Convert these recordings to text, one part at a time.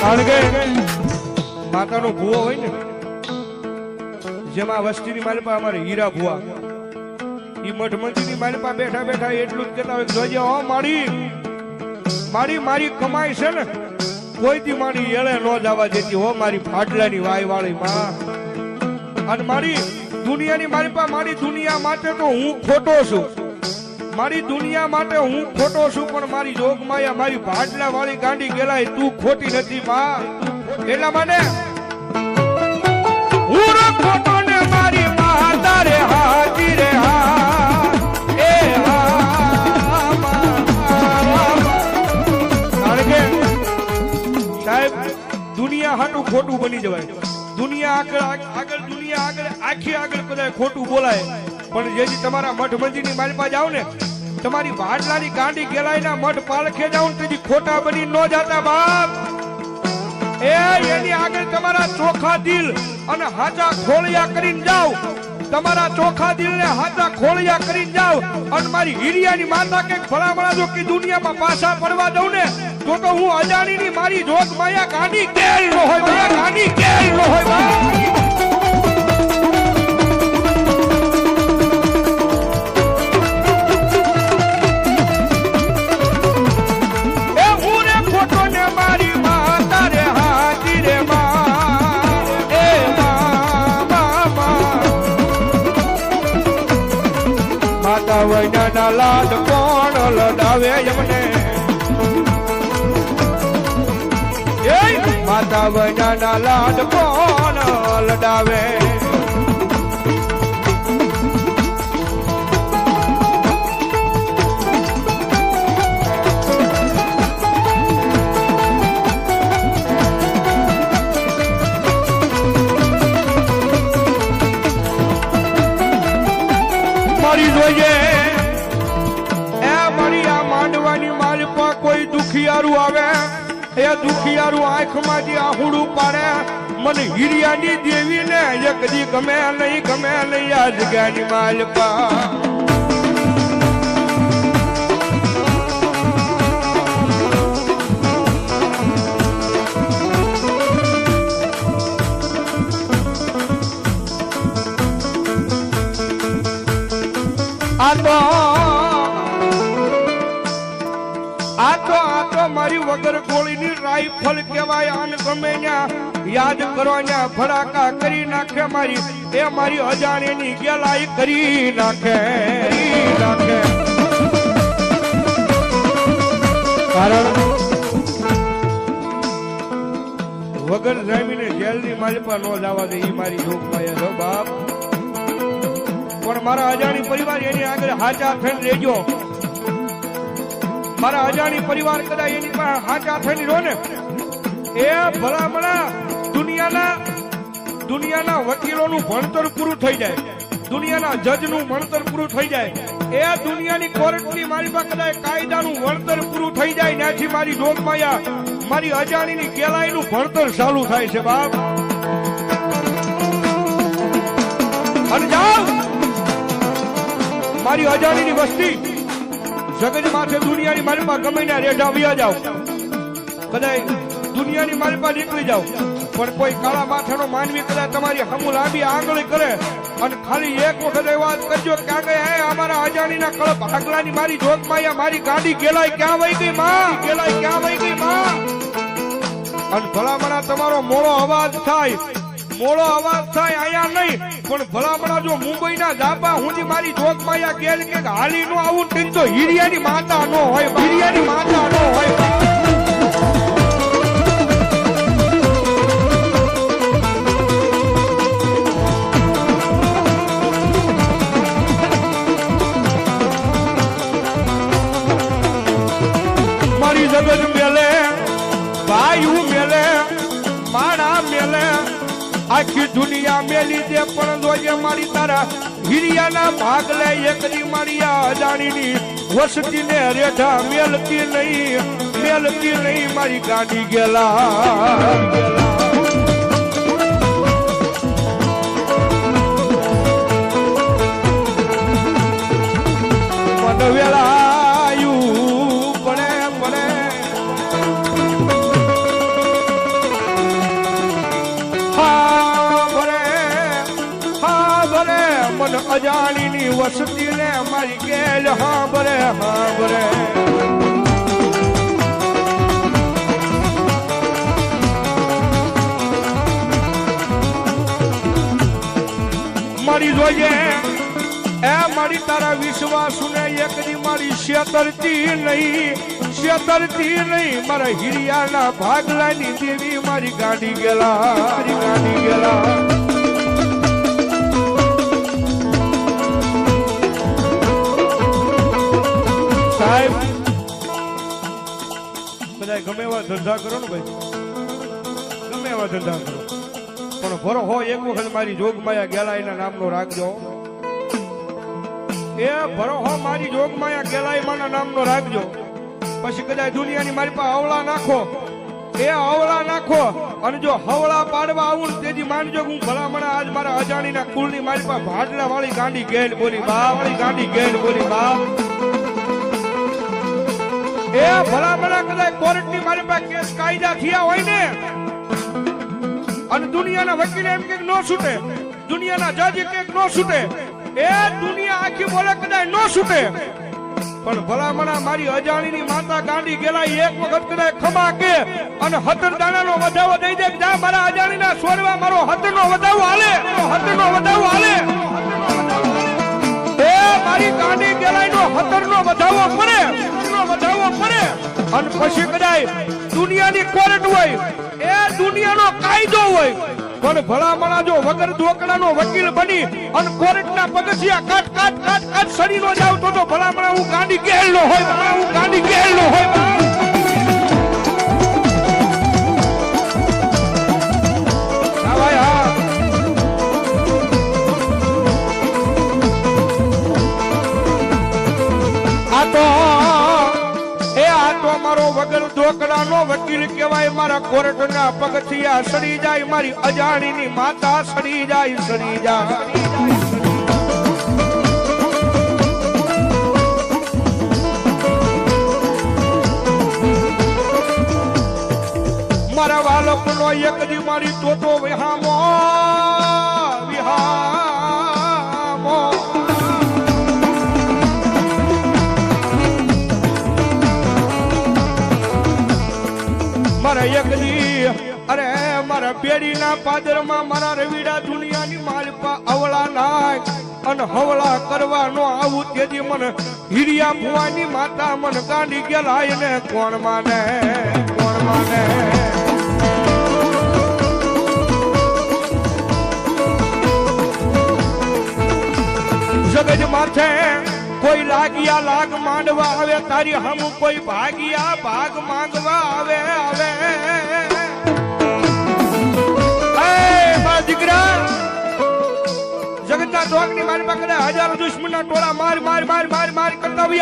કારણ કે માતાનો ભૂવો હોય ને, જેમાં વસ્તીની માલપા અમારે હીરા ભૂવા ઈ મઠ મંત્રીની માલપા બેઠા બેઠા એટલું જ કહેતા હોય, જોજે હો મારી કમાઈ છે ને કોઈ દી મારી એળે ન જવા દેતી હો, મારી ફાટલાની વાય વાળી માં. અને મારી દુનિયાની માલપા, મારી દુનિયા માટે તો હું ખોટો છું, મારી દુનિયા માટે હું ખોટો છું, પણ મારી જોગમાયા મારી ભાડલા વાળી ગાંડી ગેલાય તું ખોટી નથી માં. એટલા માટે હું ખોટો ને મારી માતા રે હાજી રે હા એ કારણ કે સાહેબ દુનિયા હાટું ખોટું બની જવાય, દુનિયા આગળ દુનિયા આગળ આખી આગળ કદાચ ખોટું બોલાય, પણ જેથી તમારા મઠ મંદિરની માલપા જાવ ને, તમારી વાડલાની ગાંડી ગેલાઈના મઠ પાલખે જાવ ને તેથી ખોટા બની ન જાતા બાપ. એની આગળ તમારા ચોખા દિલ અને હાચા ખોળિયા કરીને જાવ, તમારા ચોખા દિલ ને હાચા ખોળિયા કરીને જાવ. અને મારી હીરિયાની માતા કે ભલામણા જો કે દુનિયામાં પાછા પડવા દઉં ને તો હું અજાણીની મારી જોત માયા ગાંડી કેલ ન હોય, માયા ગાંડી કેલ ન હોય. વૈના લાડ કોણ લડાવે એમને, માતા વૈના લાડ કોણ લડાવે. મારી જોઈએ કોઈ દુખિયારું આવે એ દુખિયારું આંખમાંથી આહુડું પાડે, મને હીરિયાની દેવી ને એ કદી ગમે નહીં આ જગ્યાની માલપા. આ તો મારી વગર ગોળીની રાઈફલ કહેવાય. આને ગમે યાદ કરવાના ફડાકા કરી નાખે, મારી એ મારી અજાણ્યાની ગેલાઈ કરી નાખે. કારણ વગર જામીને જેલની માલપા ન જવા દે ઈ મારી જોગમાયા છો બાપ. પણ મારા અજાણી પરિવાર એની આગળ હાચા થઈને રહેજો, મારા અજાણી પરિવાર કદાચ એની પાસે હાચા થઈને રહો ને, એ ભલામણા દુનિયાના વકીલોનું ભણતર પૂરું થઈ જાય, દુનિયાના જજનું ભણતર પૂરું થઈ જાય, એ દુનિયાની કોર્ટની મારી પાસે કદાચ કાયદાનું ભણતર પૂરું થઈ જાય, ત્યાંથી મારી જોગમાયા મારી અજાણીની કેલાઈનું ભણતર ચાલુ થાય છે બાપ. અને જાઓ મારી અજાણીની વસ્તી જગત માથે દુનિયાની માલપા ગમે ને રેઢા વ્યા જાવ, કદાચ દુનિયાની માલપા નીકળી જાવ, પણ કોઈ કાળા માથાનો માનવી કદાચ તમારી હમુ લાંબી આંગળી કરે અને ખાલી એક વખત એ વાત કરજો કે આગળ અમારા અજાણીના કળપ આગલાની મારી જોગમાયા મારી ગાડી ગેલાઈ ક્યાં વહી ગઈ માં, ગેલાઈ ક્યાં વહી ગઈ માં. અને ભલામણા તમારો મોડો અવાજ થાય અહીંયા નહીં, પણ ભલામણા જો મુંબઈના જાપા હું મારી જોગમાયા ગેલ કે હાલી નો આવું તો હીરિયાની માતા નો હોય, હીરિયાની માતા નો હોય. મારી જગત મેલે ભાઈ મેલે માણા મેલે આખી દુનિયા મેલી દે, પણ જોજે મારી તારા હીરિયાના ભાગ લે એકલી મારી અજાણીની વસતી ને રેઠા મેલતી નહીં મારી ગાડી ગેલા. વેળાયું પડે અજાણીની વસતી ને મારી ગેલ હાંભરે હાંભરે મારી જોઈએ એ મારી તારા વિશ્વાસ ને એક દી મારી શેતરતી નહીં મારા હિરિયાના ભાગલાની દેવી મારી ગાડી ગેલા સાહેબ બધા ગમે એવા ધંધા કરો ને ભાઈ ગમે એવા ધંધા કરો પણ ભરો હો એક વખત મારી જોગમાયા ગેલાઈના નામનો રાખજો એ ભરો હો મારી જોગમાયા ગેલાઈમાના નામનો રાખજો પછી કદાચ દુનિયાની મારી પાસે અવળા નાખો અને જો હવળા પાડવા આવું તેજી માનજો હું ભલામણ આજ મારા અજાણીના કુળની મારી પાસે ભાડલા વાળી ગાંડી ગેલ બોલી બા એ ભલામણ કદાચ કોર્ટની મારી પાસે કેસ કાયદા થયા હોય ને અને દુનિયાના વકીલ એમ કે નો છૂટે દુનિયાના જજ કે નો છૂટે એ દુનિયા આખી બોલે કદાચ નો છૂટે પણ ભલામણા મારી અજાણીની માતા ગાંડી ગેલા એક વખત કદાચ ખમા કે અને 17 દાણાનો વધાવો દઈ દે જા મારા અજાણીના છોડવા મારો 17 નો વધાવો હાલે એ મારી ગાંડી ગેલાઈનો 17 નો વધાવો પડે અને પછી કદાચ દુનિયાની કોર્ટ હોય એ દુનિયાનો કાયદો હોય પણ ભલામણા જો વગર દોકડાનો વકીલ બની અને કોર્ટના પગથિયા કાટ સડીનો જાવ તો ભલામણા હું ગાંડી ગેલનો હોય મારો વગર દોકડાનો વકીલ કહેવાય મારા કોર્ટના પગથિયા સડી જાય મારી અજાણીની માતા સડી જાય મારા વાલકનો એક દી મારી તોતો વિહામો મારા એક દી અરે મારા બેડીના પાદરમાં મારા રવિડા દુનિયાની માલપા અવળા નાખ અને હવળા કરવાનો આવું તેજી મને હિરિયા ભુવાની માતા મન ગાંડી ગેલાય ને કોણ માને જગજ માથે કોઈ લાગ માંડવા આવે તારી હમ કોઈ ભાગ માંગવા આવે દીકરા જગતના દોગની મારી પાસે હજારો દુશ્મનના ટોળા માર કરતા બી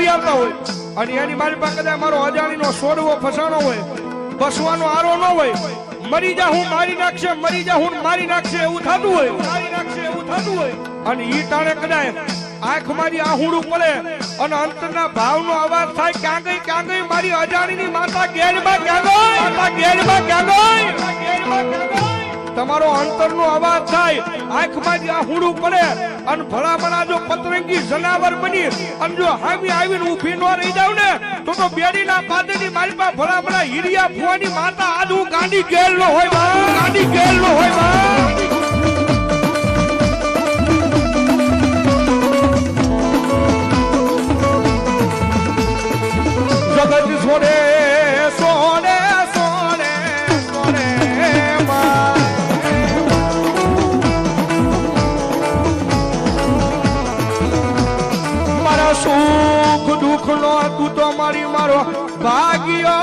આવતા હોય અને એની મારી પાસે મારો અજાણીનો છોડવો ફસાણો હોય બસવાનો આરો ન હોય મરી જા હું મારી નાખશે એવું થતું હોય અને ઈ ટાણે કદાચ આંખ મારી આહુડું પડે અને અંતરના ભાવનો અવાજ થાય ક્યાં ગઈ મારી અજાણીની માતા ગેલમાં ક્યાં ગઈ તમારો અંતરનો અવાજ થાય આંખ મારી આહુડું પડે અને ભલામણા જો પતરંગી જનાવર બની અને જો હામી આવીને ઊભી ન રહી જાવ ને તો બેડીના પાદરની મારી પાસે ભલામણા હિરિયા ભુવાની માતા આજ હું ગાંડી ગેલ નો હોય જગત છોડે મારા સુખ દુઃખ નો તું તો મારો ભાગ્યો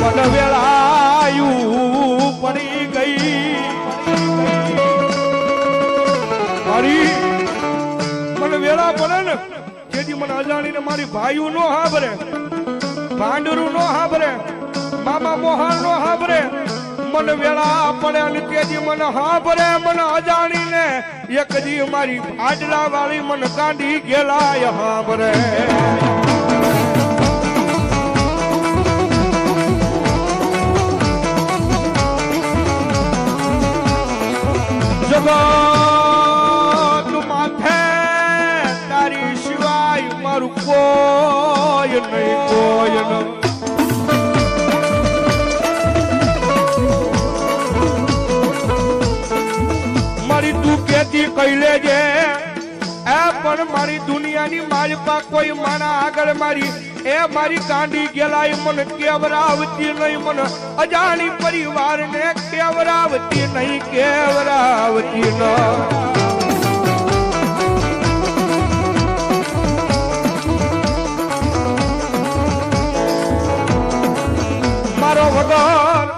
મન વેળાયું પડી ગઈ મારી મને વેળા પડે ને જેથી મને અજાણીને મારી ભાઈઓ નો હાભરે ભાંડરું નો હાભરે મામા મોહન નો હાભરે મને વેળા પડે અને તેજી મને હાભરે મને અજાણીને એક દી મારી આડલા વાળી મને ગાંડી ગેલાય હાભરે જગત માથે તારી સિવાય મારું કોઈ નહીં, કોઈ નહીં. મારી તું કેતી કહી લેજે એ પણ મારી દુનિયાની માલપા કોઈ માણા આગળ મારી એ મારી ગાંડી ગેલાય મને કેવરાવતી નહીં, મને અજાણી પરિવારને કેવરાવતી નહીં, કેવરાવતી ન. મારો વગર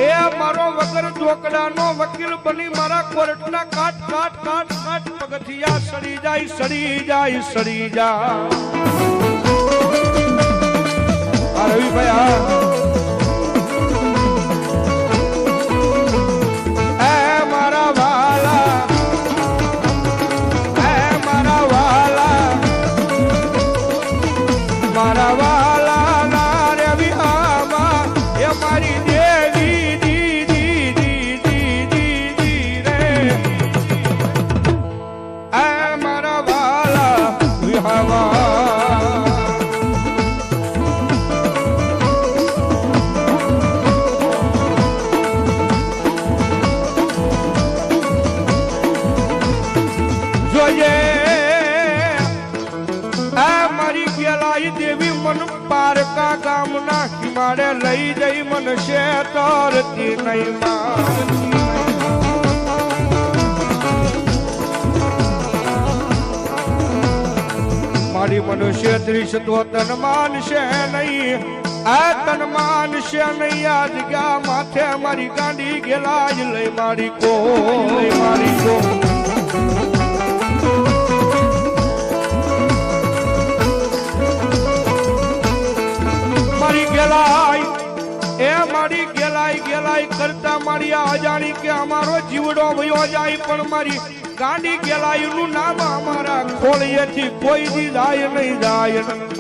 એ મારો વગર ચોકડાનો વકીલ બની મારા કોર્ટના કાટ કાટ કાટ કાટ પગથિયા સડી જાય, સડી જાય, સડી જાય. આ રવિભાઈ એ મારા વાલા, એ મારા વાલા, મારા વાલા ના રે વિહામાં એ મારી દેવી દીદી દીદી દીદી રે એ મારા વાલા વિહામાં. દેવી મન પારકા ગામના કિમાડે લઈ જઈ મન શેતરતી નહીં મારતી. મારી મનુષ્ય ત્રીસ તો તન માનશે નહીં, આ તન માનશે નહીં. આ જગ્યા માથે મારી ગાંડી ગેલાય લઈ મારી કોઈ, મારી કોઈ. મારી ગેલાય એ મારી ગેલાય ગેલાય કરતા મારી આ અજાણી કે અમારો જીવડો વયો જાય પણ મારી ગાંડી ગેલાય નું નામ અમારા ખોળિયેથી કોઈ દી જાય નહીં, જાય નહીં.